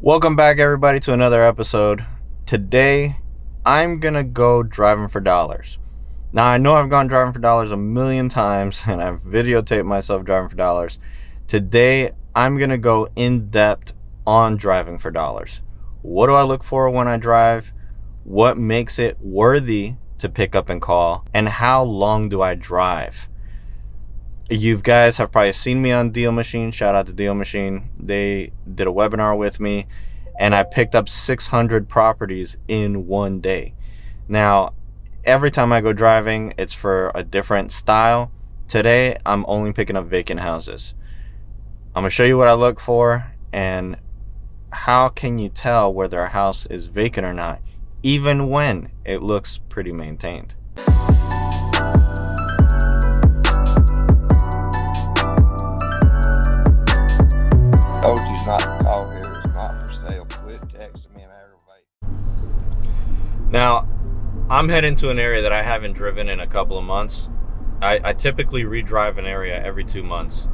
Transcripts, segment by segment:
Welcome back, everybody, to another episode. Today, I'm gonna go driving for dollars. Now, I know I've gone driving for dollars a million times, and I've videotaped myself driving for dollars. Today, I'm gonna go in depth on driving for dollars. What do I look for when I drive? What makes it worthy to pick up and call? And how long do I drive? You guys have probably seen me on Deal Machine. Shout out to Deal Machine. They did a webinar with me, and I picked up 600 properties in one day. Now, every time I go driving, it's for a different style. Today, I'm only picking up vacant houses. I'm gonna show you what I look for and how can you tell whether a house is vacant or not, even when it looks pretty maintained. Told you not to call here. It's not for sale. Quit texting me and aggravate. Now, I'm heading to an area that I haven't driven in a couple of months. I typically redrive an area every 2 months.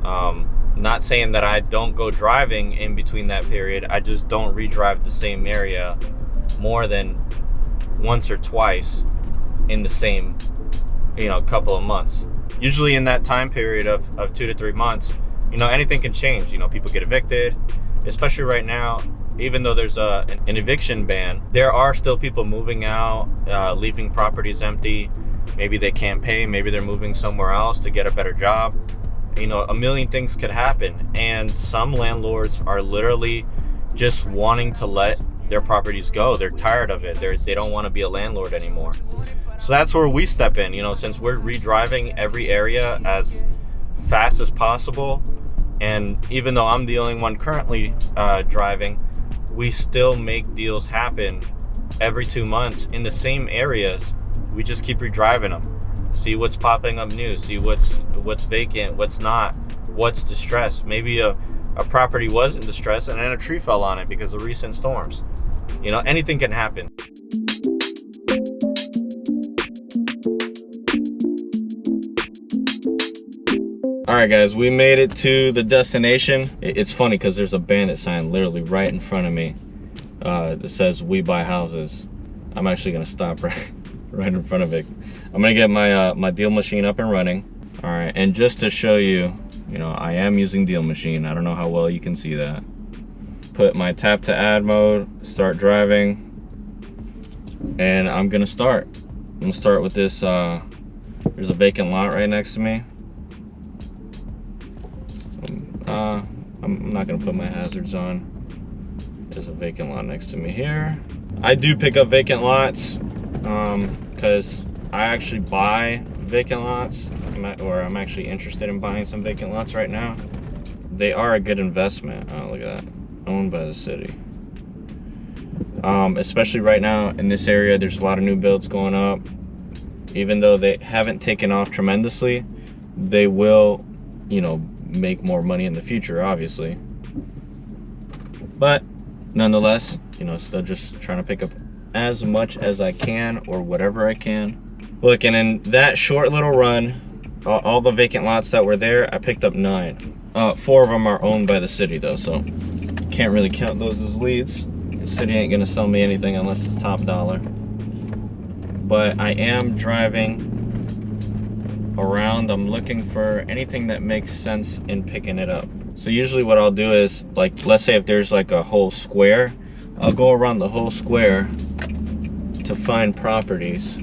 Not saying that I don't go driving in between that period. I just don't redrive the same area more than once or twice in the same, couple of months. Usually in that time period of 2 to 3 months, anything can change. People get evicted, especially right now. Even though there's an eviction ban, there are still people moving out, leaving properties empty. Maybe they can't pay, maybe they're moving somewhere else to get a better job. A million things could happen, and some landlords are literally just wanting to let their properties go. They're tired of it. They don't want to be a landlord anymore. So that's where we step in. Since we're redriving every area as fast as possible, and even though I'm the only one currently driving, we still make deals happen every 2 months in the same areas. We just keep redriving them, see what's popping up new, see what's vacant, what's not, what's distressed. Maybe a property was in distress and then a tree fell on it because of recent storms. Anything can happen. All right, guys, we made it to the destination. It's funny because there's a bandit sign literally right in front of me that says "We Buy Houses." I'm actually gonna stop right in front of it. I'm gonna get my Deal Machine up and running. All right, and just to show you, I am using Deal Machine. I don't know how well you can see that. Put my tap to add mode, start driving, and I'm gonna start. I'm gonna start with this. There's a vacant lot right next to me. I'm not gonna put my hazards on. There's a vacant lot next to me here. I do pick up vacant lots because I actually buy vacant lots, I'm actually interested in buying some vacant lots right now. They are a good investment. Oh, look at that, owned by the city. Especially right now in this area, there's a lot of new builds going up. Even though they haven't taken off tremendously, they will, make more money in the future, obviously. But nonetheless, still just trying to pick up as much as I can or whatever I can. Look, and in that short little run, all the vacant lots that were there, I picked up 9. 4 of them are owned by the city though, so can't really count those as leads. The city ain't gonna sell me anything unless it's top dollar. But I am driving around. I'm looking for anything that makes sense in picking it up. So usually what I'll do is, like, let's say if there's like a whole square, I'll go around the whole square to find properties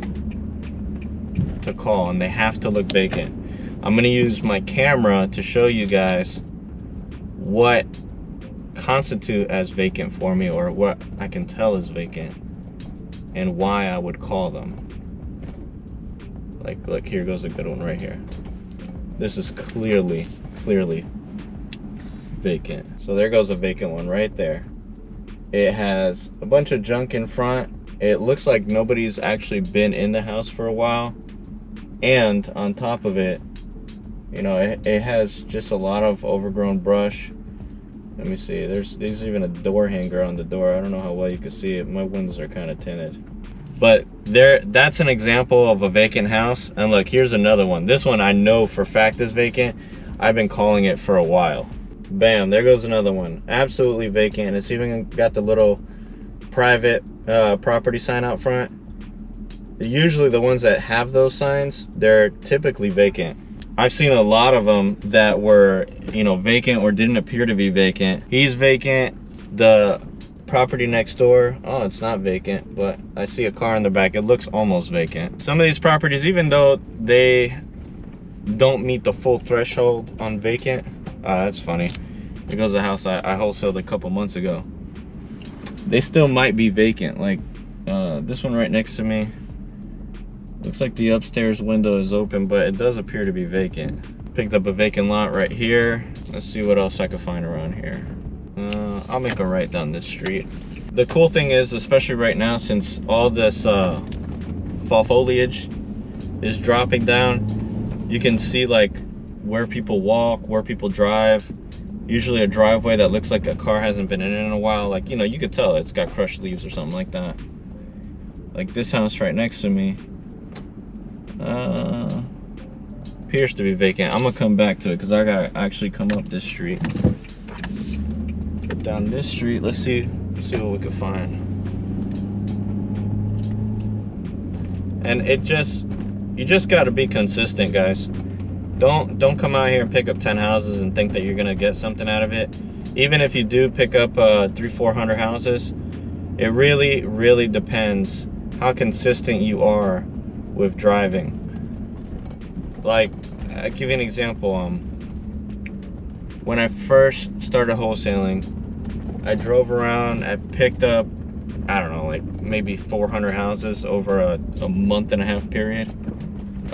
to call, and they have to look vacant. I'm gonna use my camera to show you guys what constitute as vacant for me, or what I can tell is vacant, and why I would call them. Like, look, here goes a good one right here. This is clearly vacant. So there goes a vacant one right there. It has a bunch of junk in front. It looks like nobody's actually been in the house for a while. And on top of it, it has just a lot of overgrown brush. Let me see, there's even a door hanger on the door. I don't know how well you can see it. My windows are kind of tinted. But that's an example of a vacant house. And look, here's another one. This one I know for a fact is vacant. I've been calling it for a while. Bam, there goes another one. Absolutely vacant. It's even got the little private property sign out front. Usually the ones that have those signs, they're typically vacant. I've seen a lot of them that were, you know, vacant or didn't appear to be vacant. He's vacant. The property next door, oh, it's not vacant, but I see a car in the back. It looks almost vacant. Some of these properties, even though they don't meet the full threshold on vacant, that's funny. Here goes a house I wholesaled a couple months ago. They still might be vacant. Like this one right next to me. Looks like the upstairs window is open, but it does appear to be vacant. Picked up a vacant lot right here. Let's see what else I can find around here. I'll make a right down this street. The cool thing is, especially right now, since all this fall foliage is dropping down, you can see like where people walk, where people drive. Usually a driveway that looks like a car hasn't been in a while. Like, you know, you could tell it's got crushed leaves or something like that. Like this house right next to me. Appears to be vacant. I'm gonna come back to it because I gotta actually come up this street. But down this street, let's see what we can find. And you just gotta be consistent, guys. Don't come out here and pick up 10 houses and think that you're gonna get something out of it. Even if you do pick up 300-400 houses, it really depends how consistent you are with driving. Like, I'll give you an example. When I first started wholesaling, I drove around, I picked up, I don't know, like maybe 400 houses over a month and a half period.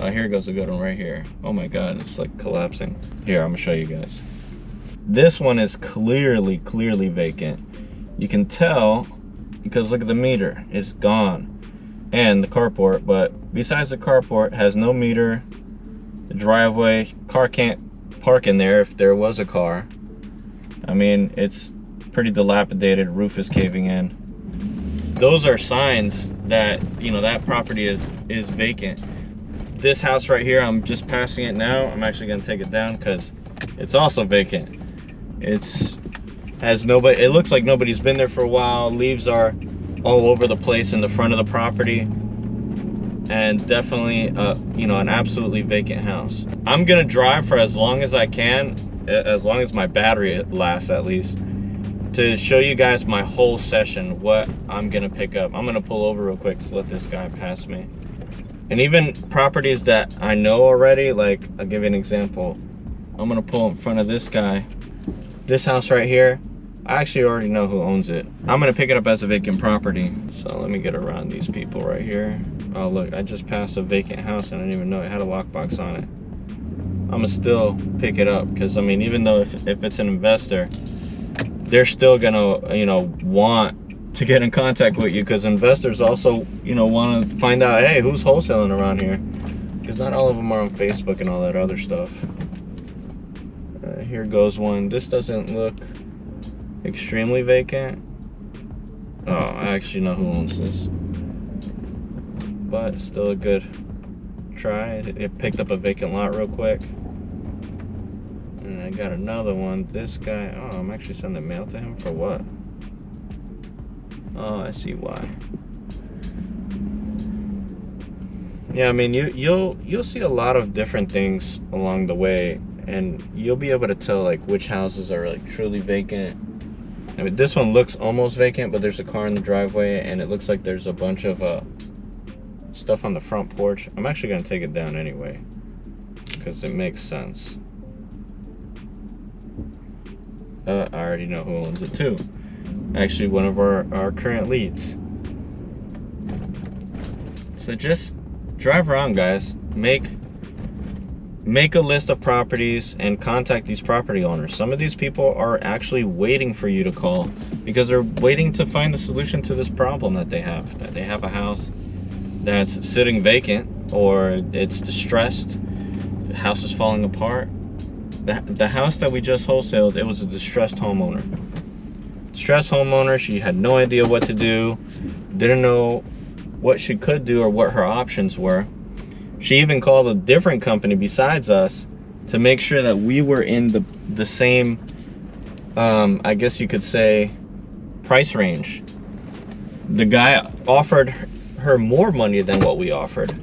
Here goes a good one right here. Oh my God, it's like collapsing. Here, I'm gonna show you guys. This one is clearly vacant. You can tell because look at the meter, it's gone. And the carport, but besides the carport, has no meter. The driveway, car can't park in there if there was a car. I mean, it's pretty dilapidated, roof is caving in. Those are signs that, you know, that property is vacant. This house right here, I'm just passing it now. I'm actually gonna take it down because it's also vacant. It looks like nobody's been there for a while. Leaves are all over the place in the front of the property, and definitely you know, an absolutely vacant house. I'm gonna drive for as long as I can, as long as my battery lasts at least, to show you guys my whole session, what I'm gonna pick up. I'm gonna pull over real quick to let this guy pass me. And even properties that I know already, like I'll give you an example. I'm gonna pull in front of this guy. This house right here, I actually already know who owns it. I'm gonna pick it up as a vacant property. So let me get around these people right here. Oh look, I just passed a vacant house and I didn't even know it had a lockbox on it. I'm gonna still pick it up because I mean, even though if it's an investor, they're still gonna, you know, want to get in contact with you because investors also, you know, want to find out, hey, who's wholesaling around here? Because not all of them are on Facebook and all that other stuff. Here goes one. This doesn't look extremely vacant. Oh, I actually know who owns this, but still a good try. It picked up a vacant lot real quick. And I got another one. This guy, oh, I'm actually sending mail to him for what? Oh, I see why. Yeah, I mean, you'll see a lot of different things along the way, and you'll be able to tell like which houses are like truly vacant. I mean, this one looks almost vacant, but there's a car in the driveway, and it looks like there's a bunch of stuff on the front porch. I'm actually gonna take it down anyway because it makes sense. I already know who owns it too. Actually, one of our current leads. So just drive around, guys. Make a list of properties and contact these property owners. Some of these people are actually waiting for you to call because they're waiting to find the solution to this problem that they have. That they have a house that's sitting vacant or it's distressed. The house is falling apart. The house that we just wholesaled, it was a distressed homeowner. Distressed homeowner, she had no idea what to do, didn't know what she could do or what her options were. She even called a different company besides us to make sure that we were in the same I guess you could say, price range. The guy offered her more money than what we offered,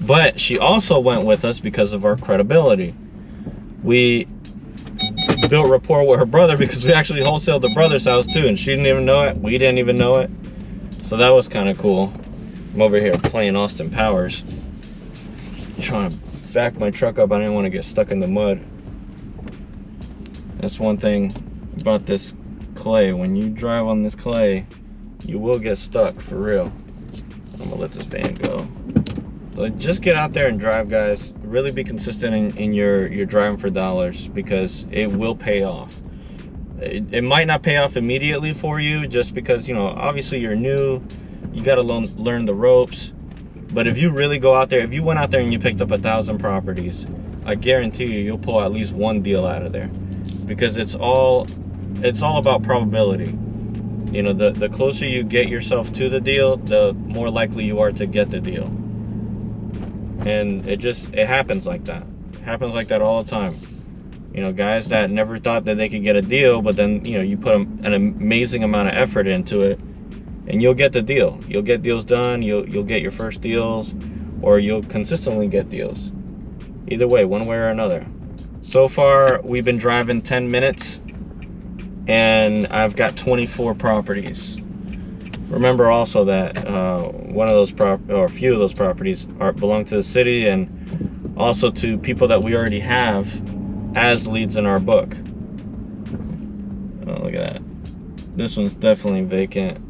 but she also went with us because of our credibility. We built rapport with her brother because we actually wholesaled the brother's house too, and she didn't even know it, we didn't even know it, so that was kind of cool. I'm over here playing Austin Powers, trying to back my truck up. I didn't want to get stuck in the mud. That's one thing about this clay. When you drive on this clay, you will get stuck, for real. I'm gonna let this van go. So just get out there and drive, guys. Really be consistent in your driving for dollars, because it will pay off. It might not pay off immediately for you, just because, you know, obviously you're new, you got to learn the ropes. But if you really go out there, if you went out there and you picked up 1,000 properties, I guarantee you'll pull at least one deal out of there, because it's all about probability. You know, the closer you get yourself to the deal, the more likely you are to get the deal. And it happens like that. It happens like that all the time. You know, guys that never thought that they could get a deal, but then, you know, you put an amazing amount of effort into it, and you'll get the deal. You'll get deals done. You'll get your first deals, or you'll consistently get deals. Either way, one way or another. So far, we've been driving 10 minutes, and I've got 24 properties. Remember also that one of those or a few of those properties belong to the city, and also to people that we already have as leads in our book. Oh, look at that. This one's definitely vacant.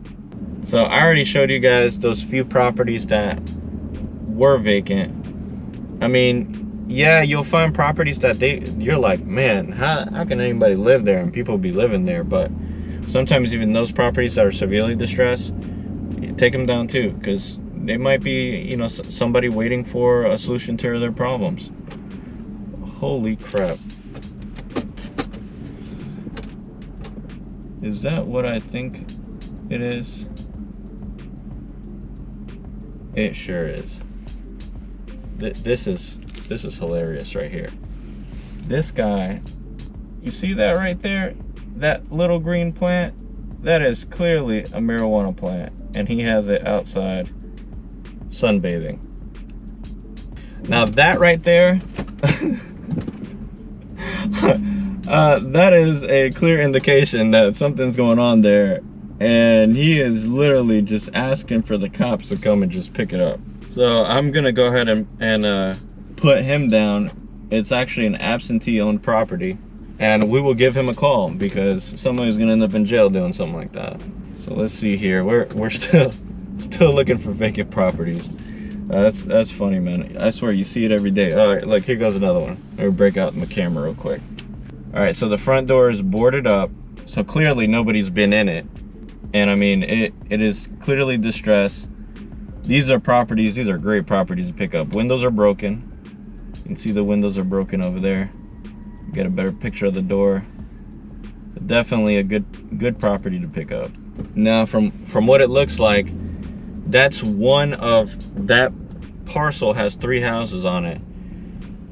So I already showed you guys those few properties that were vacant. I mean, yeah, you'll find properties that you're like, man, how can anybody live there? And people be living there. But sometimes even those properties that are severely distressed, you take them down too, because they might be, you know, somebody waiting for a solution to their problems. Holy crap. Is that what I think it is? It sure is. This is hilarious right here. This guy, you see that right there? That little green plant? That is clearly a marijuana plant, and he has it outside sunbathing. Now that right there, that is a clear indication that something's going on there, and he is literally just asking for the cops to come and just pick it up. So I'm gonna go ahead and put him down. It's actually an absentee owned property, and we will give him a call, because somebody's gonna end up in jail doing something like that. So let's see here. We're still looking for vacant properties. That's funny, man. I swear you see it every day. All right, look, here goes another one. Let me break out my camera real quick. All right, so the front door is boarded up, so clearly nobody's been in it. And I mean, it is clearly distressed. These are properties, these are great properties to pick up. Windows are broken. You can see the windows are broken over there. Get a better picture of the door. Definitely a good property to pick up. Now from what it looks like, that's one of that parcel has 3 houses on it.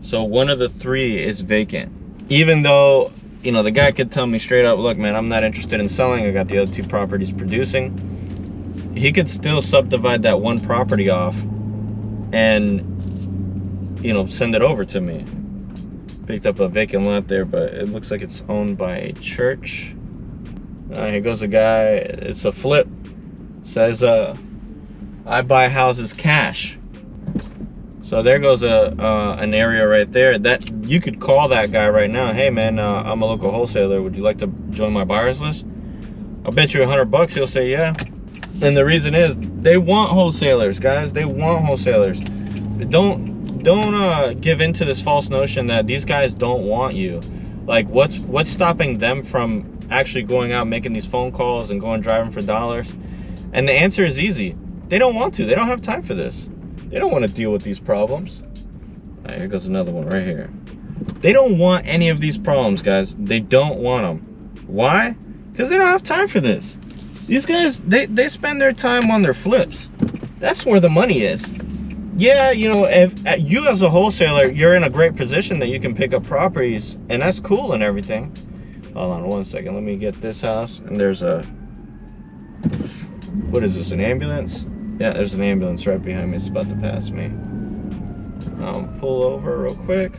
So one of the 3 is vacant. Even though, you know, the guy could tell me straight up, look, man, I'm not interested in selling. I got the other 2 properties producing. He could still subdivide that one property off and, you know, send it over to me. Picked up a vacant lot there, but it looks like it's owned by a church. Here goes a guy. It's a flip. Says, I buy houses cash. So there goes an area right there that you could call that guy right now. Hey man, I'm a local wholesaler. Would you like to join my buyers list? I'll bet you $100 he'll say yeah. And the reason is they want wholesalers, guys. They want wholesalers. Don't give into this false notion that these guys don't want you. Like, what's stopping them from actually going out making these phone calls and going driving for dollars? And the answer is easy. They don't want to. They don't have time for this. They don't want to deal with these problems. All right, here goes another one right here. They don't want any of these problems, guys. They don't want them. Why? Because they don't have time for this. These guys, they spend their time on their flips. That's where the money is. Yeah, you know, if you as a wholesaler, you're in a great position that you can pick up properties, and that's cool and everything. Hold on one second. Let me get this house. And there's a, what is this, an ambulance? Yeah, there's an ambulance right behind me. It's about to pass me. Pull over real quick.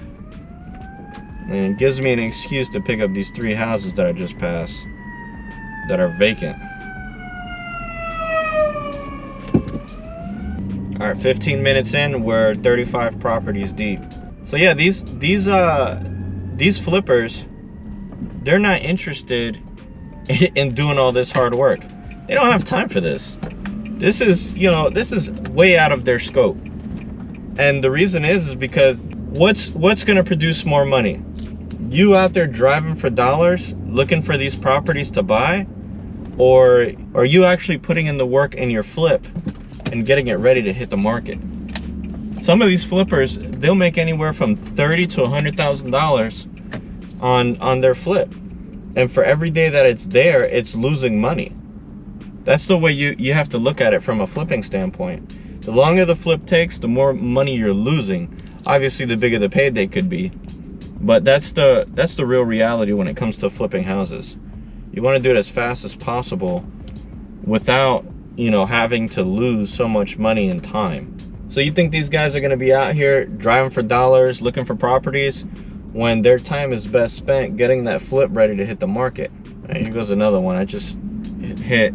And it gives me an excuse to pick up these 3 houses that I just passed that are vacant. All right, 15 minutes in, we're 35 properties deep. So yeah, these flippers, they're not interested in doing all this hard work. They don't have time for this. This is, you know, this is way out of their scope. And the reason is because what's gonna produce more money? You out there driving for dollars, looking for these properties to buy, or are you actually putting in the work in your flip and getting it ready to hit the market? Some of these flippers, they'll make anywhere from $30,000 to $100,000 on their flip, and for every day that it's there, it's losing money. That's the way you have to look at it from a flipping standpoint. The longer the flip takes, the more money you're losing. Obviously, the bigger the payday could be, but that's the real reality when it comes to flipping houses. You want to do it as fast as possible without, you know, having to lose so much money and time. So you think these guys are going to be out here driving for dollars, looking for properties, when their time is best spent getting that flip ready to hit the market? All right, here goes another one. I just hit.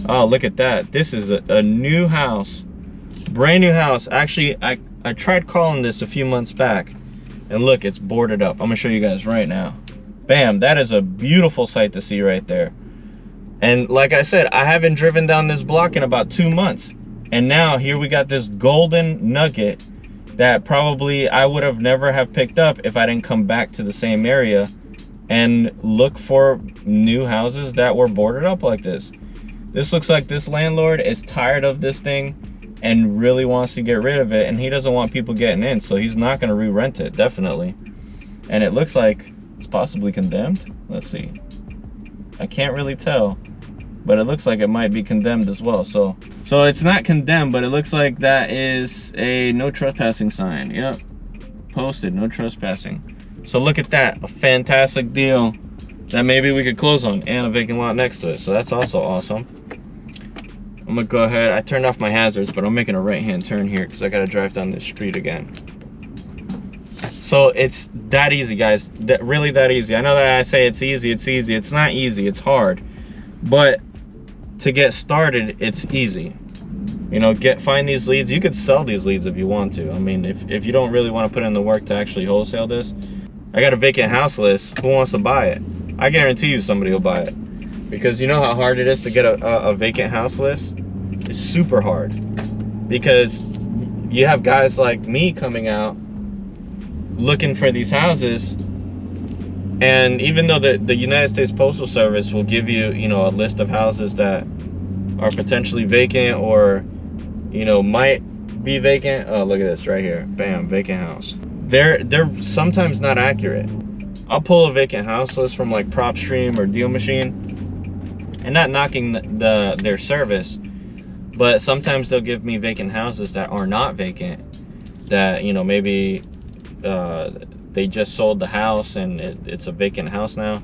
Oh, look at that. This is a new house, brand new house. Actually, I tried calling this a few months back, and look, it's boarded up. I'm gonna show you guys right now. Bam, that is a beautiful sight to see right there. And like I said, I haven't driven down this block in about 2 months. And now here we got this golden nugget that probably I would have never have picked up if I didn't come back to the same area and look for new houses that were boarded up like this. This looks like this landlord is tired of this thing and really wants to get rid of it, and he doesn't want people getting in, so he's not going to re-rent it, definitely. And it looks like it's possibly condemned. Let's see. I can't really tell, but it looks like it might be condemned as well. So it's not condemned, but it looks like that is a no trespassing sign. Yep, posted, no trespassing. So look at that, a fantastic deal that maybe we could close on, and a vacant lot next to it. So that's also awesome. I'm gonna go ahead. I turned off my hazards, but I'm making a right-hand turn here because I gotta drive down this street again. So it's that easy, guys. Really that easy. I know that I say it's easy. It's not easy. It's hard. But to get started, it's easy. You know, find these leads. You could sell these leads if you want to. I mean, if you don't really want to put in the work to actually wholesale this, I got a vacant house list. Who wants to buy it? I guarantee you somebody will buy it. Because you know how hard it is to get a vacant house list? It's super hard. Because you have guys like me coming out looking for these houses, and even though the United States Postal Service will give you, you know, a list of houses that are potentially vacant or, you know, might be vacant. Oh, look at this right here. Bam, vacant house. They're sometimes not accurate. I'll pull a vacant house list from like PropStream or DealMachine, and not knocking their service, but sometimes they'll give me vacant houses that are not vacant, that, you know, maybe they just sold the house and it's a vacant house now.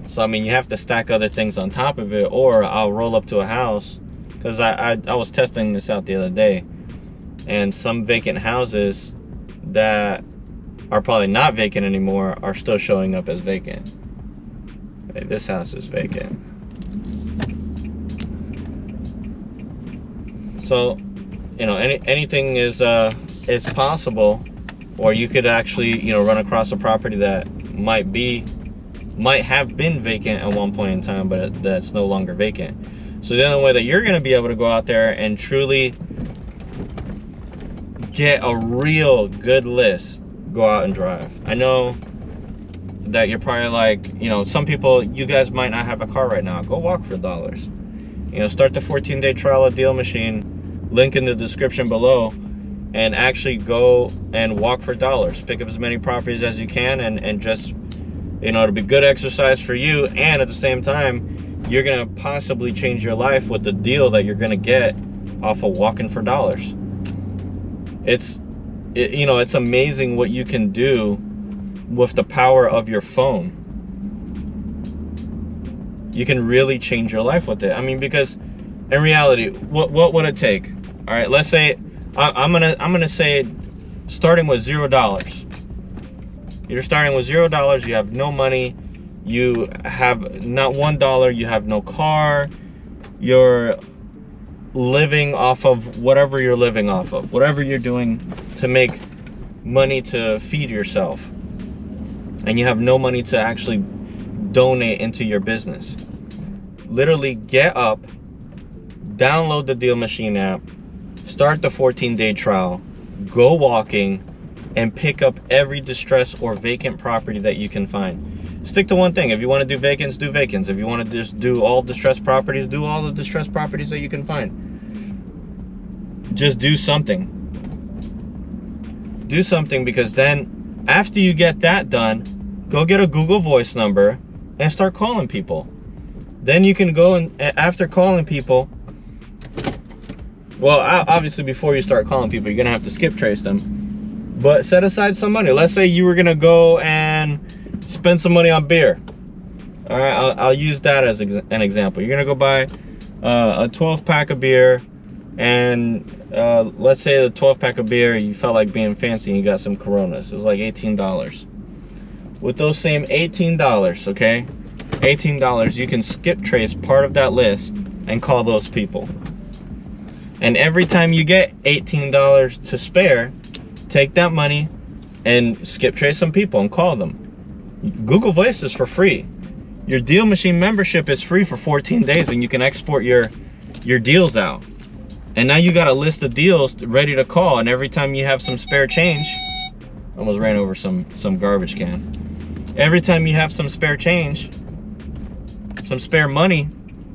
So I mean, you have to stack other things on top of it, or I'll roll up to a house, because I was testing this out the other day, and some vacant houses that are probably not vacant anymore are still showing up as vacant. Okay, this house is vacant. So, you know, anything is possible. Or you could actually, you know, run across a property that might have been vacant at one point in time, but that's no longer vacant. So the only way that you're going to be able to go out there and truly get a real good list, go out and drive. I know that you're probably like, you know, some people, you guys might not have a car right now. Go walk for dollars. You know, start the 14-day trial of DealMachine, link in the description below, and actually go and walk for dollars. Pick up as many properties as you can, and just, you know, it'll be good exercise for you, and at the same time, you're gonna possibly change your life with the deal that you're gonna get off of walking for dollars. You know, it's amazing what you can do with the power of your phone. you can really change your life with it. I mean, because in reality, what would it take? All right, let's say I'm gonna say starting with $0. You're starting with $0. You have no money. You have not $1. You have no car. You're living off of whatever you're living off of, whatever you're doing to make money to feed yourself, and you have no money to actually donate into your business. Literally get up, download the Deal Machine app, start the 14-day trial, go walking, and pick up every distressed or vacant property that you can find. Stick to one thing. If you want to do vacants, do vacants. If you want to just do all distressed properties, do all the distressed properties that you can find. Just do something. Do something, because then after you get that done, go get a Google Voice number and start calling people. Then you can go and after calling people, well, obviously before you start calling people, you're gonna have to skip trace them, but set aside some money. Let's say you were gonna go and spend some money on beer. All right, I'll use that as an example. You're gonna go buy a 12-pack of beer, and let's say the 12-pack of beer, you felt like being fancy and you got some Coronas. It was like $18. With those same $18, okay, $18, you can skip trace part of that list and call those people. And every time you get $18 to spare, take that money and skip trace some people and call them. Google Voice is for free. Your Deal Machine membership is free for 14 days, and you can export your deals out. And now you got a list of deals ready to call, and every time you have some spare change, almost ran over some garbage can. Every time you have some spare change, some spare money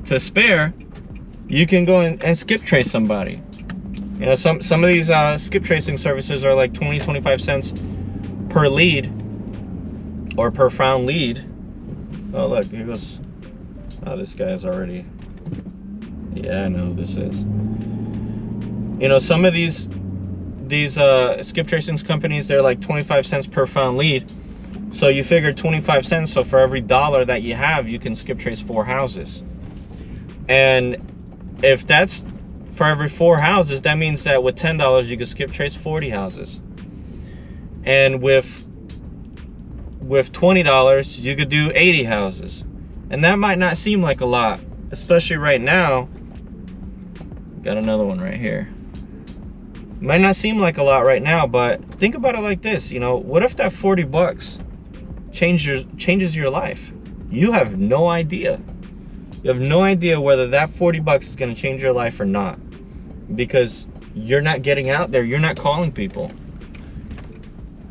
to spare, you can go and skip trace somebody. You know, some of these skip tracing services are like 20-25 cents per lead, or per found lead. Oh look, here goes. Oh, this guy's already. Yeah, I know who this is. You know, some of these skip tracing companies, they're like 25 cents per found lead. So you figure 25 cents. So for every $1 that you have, you can skip trace 4 houses. And if that's for every 4 houses, that means that with $10 you can skip trace 40 houses. And with $20 you could do 80 houses. And that might not seem like a lot, especially right now. Got another one right here. Might not seem like a lot right now, but think about it like this. You know, what if that 40 bucks changes your life? You have no idea. You have no idea whether that 40 bucks is going to change your life or not, because you're not getting out there. You're not calling people.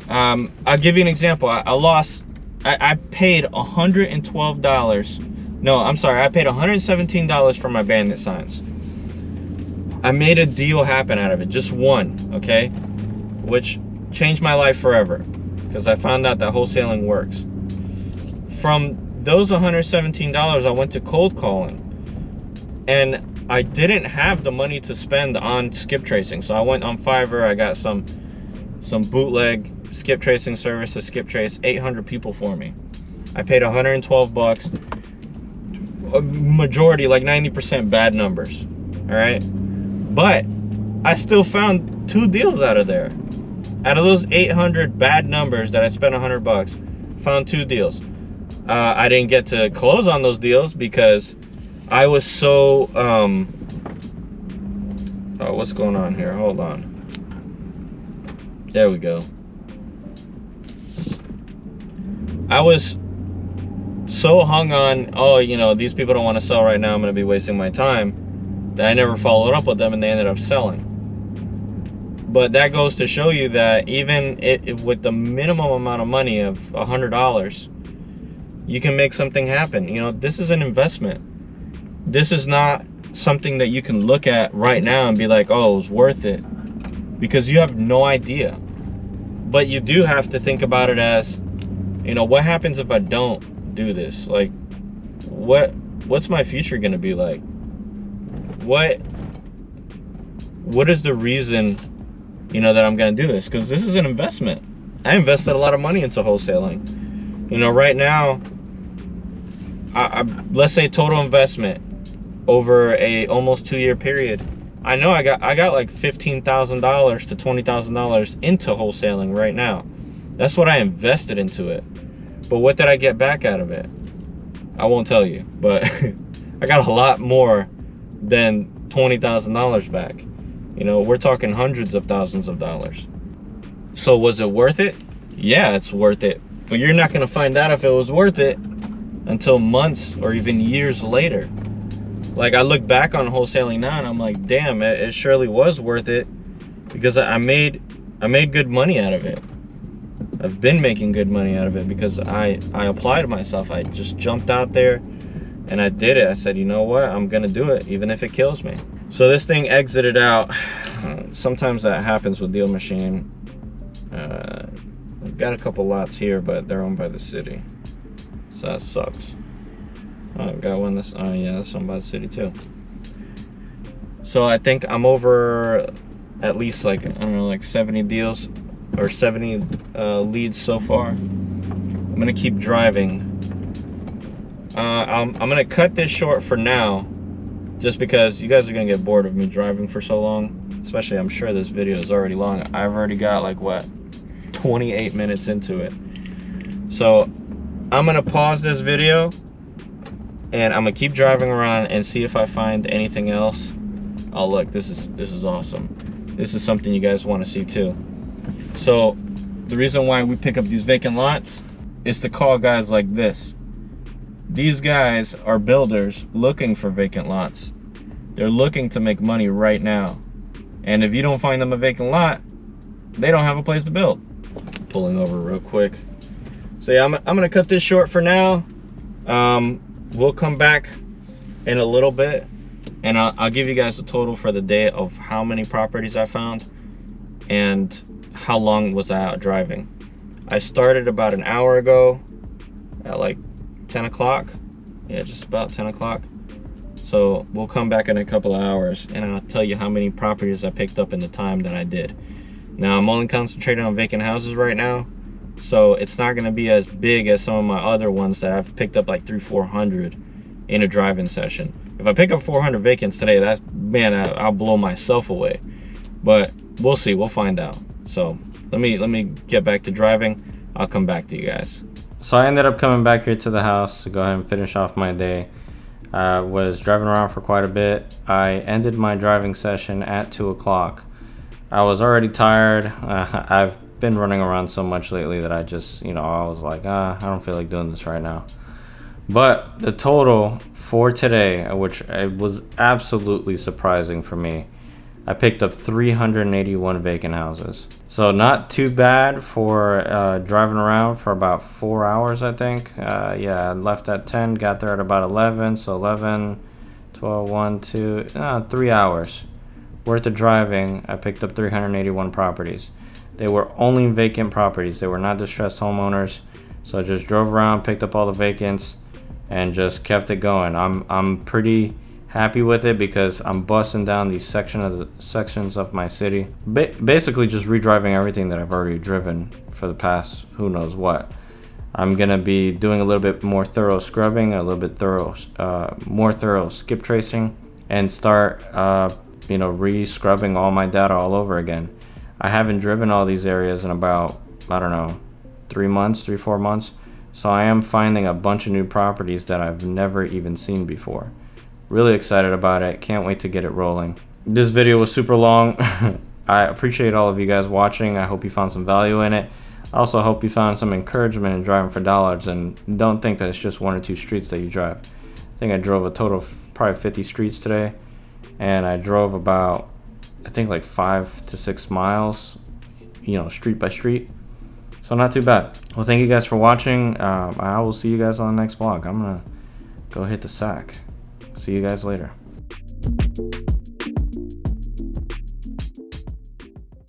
I'll give you an example. I paid $112. No, I'm sorry. I paid $117 for my bandit signs. I made a deal happen out of it, just one, okay? Which changed my life forever, because I found out that wholesaling works. From those $117, I went to cold calling, and I didn't have the money to spend on skip tracing. So I went on Fiverr. I got some bootleg skip tracing service to skip trace 800 people for me. I paid 112 bucks. A majority, like 90% bad numbers. All right, but I still found 2 deals out of there. Out of those 800 bad numbers that I spent 100 bucks, found 2 deals. I didn't get to close on those deals because I was so oh, what's going on here? Hold on. There we go. I was so hung on, oh, you know, these people don't want to sell right now, I'm going to be wasting my time, that I never followed up with them, and they ended up selling. But that goes to show you that even with the minimum amount of money of $100, you can make something happen. You know, this is an investment. This is not something that you can look at right now and be like, oh, it was worth it, because you have no idea. But you do have to think about it as, you know, what happens if I don't do this? Like, what's my future gonna be like? What is the reason, you know, that I'm gonna do this? Because this is an investment. I invested a lot of money into wholesaling. You know, right now let's say total investment over a almost 2-year period, I know I got like $15,000 to $20,000 into wholesaling right now. That's what I invested into it. But what did I get back out of it? I won't tell you, but I got a lot more than $20,000 back. You know, we're talking hundreds of thousands of dollars. So was it worth it? Yeah, it's worth it. But you're not gonna find out if it was worth it until months or even years later. Like, I look back on wholesaling now and I'm like, damn, it surely was worth it, because I made good money out of it. I've been making good money out of it because I applied myself. I just jumped out there and I did it. I said, you know what, I'm gonna do it even if it kills me. So this thing exited out. Sometimes that happens with Deal Machine. We've got a couple lots here, but they're owned by the city, so that sucks. I've got one this, oh yeah, that's owned by the city too. So I think I'm over at least like, I don't know, like 70 deals or 70 leads so far. I'm gonna keep driving. I'm gonna cut this short for now, just because you guys are gonna get bored of me driving for so long. Especially, I'm sure this video is already long. I've already got like, what, 28 minutes into it. So I'm gonna pause this video and I'm gonna keep driving around and see if I find anything else. Oh look, this is awesome. This is something you guys want to see too. So the reason why we pick up these vacant lots is to call guys like this. These guys are builders looking for vacant lots. They're looking to make money right now. And if you don't find them a vacant lot, they don't have a place to build. Pulling over real quick. So yeah, I'm gonna cut this short for now. We'll come back in a little bit and I'll give you guys a total for the day of how many properties I found and how long was I out driving. I started about an hour ago at like 10 o'clock. Yeah, just about 10 o'clock. So we'll come back in a couple of hours and I'll tell you how many properties I picked up in the time that I did. Now I'm only concentrating on vacant houses right now, so it's not gonna be as big as some of my other ones that I've picked up like 300-400 in a driving session. If I pick up 400 vacants today, that's, man, I'll blow myself away. But we'll see, we'll find out. So let me get back to driving. I'll come back to you guys. So I ended up coming back here to the house to go ahead and finish off my day. I was driving around for quite a bit. I ended my driving session at 2 o'clock. I was already tired. I've been running around so much lately that I just, you know, I was like, I don't feel like doing this right now. But the total for today, which it was absolutely surprising for me, I picked up 381 vacant houses. So not too bad for driving around for about 4 hours, I think. Yeah, I left at 10, got there at about 11. So 11, 12, 1, 2, 3 hours worth of driving. I picked up 381 properties. They were only vacant properties. They were not distressed homeowners. So I just drove around, picked up all the vacants, and just kept it going. I'm pretty happy with it because I'm busting down these sections of my city, basically just redriving everything that I've already driven for the past who knows what. I'm gonna be doing a little bit more thorough scrubbing, a little bit more thorough skip tracing, and start you know, re-scrubbing all my data all over again. I haven't driven all these areas in about, I don't know, 3-4 months. So I am finding a bunch of new properties that I've never even seen before. Really excited about it. Can't wait to get it rolling. This video was super long. I appreciate all of you guys watching. I hope you found some value in it. I also hope you found some encouragement in driving for dollars, and don't think that it's just 1 or 2 streets that you drive. I think I drove a total of probably 50 streets today, and I drove about, I think, like 5 to 6 miles, you know, street by street. So not too bad. Well, thank you guys for watching. I will see you guys on the next vlog. I'm gonna go hit the sack. See you guys later.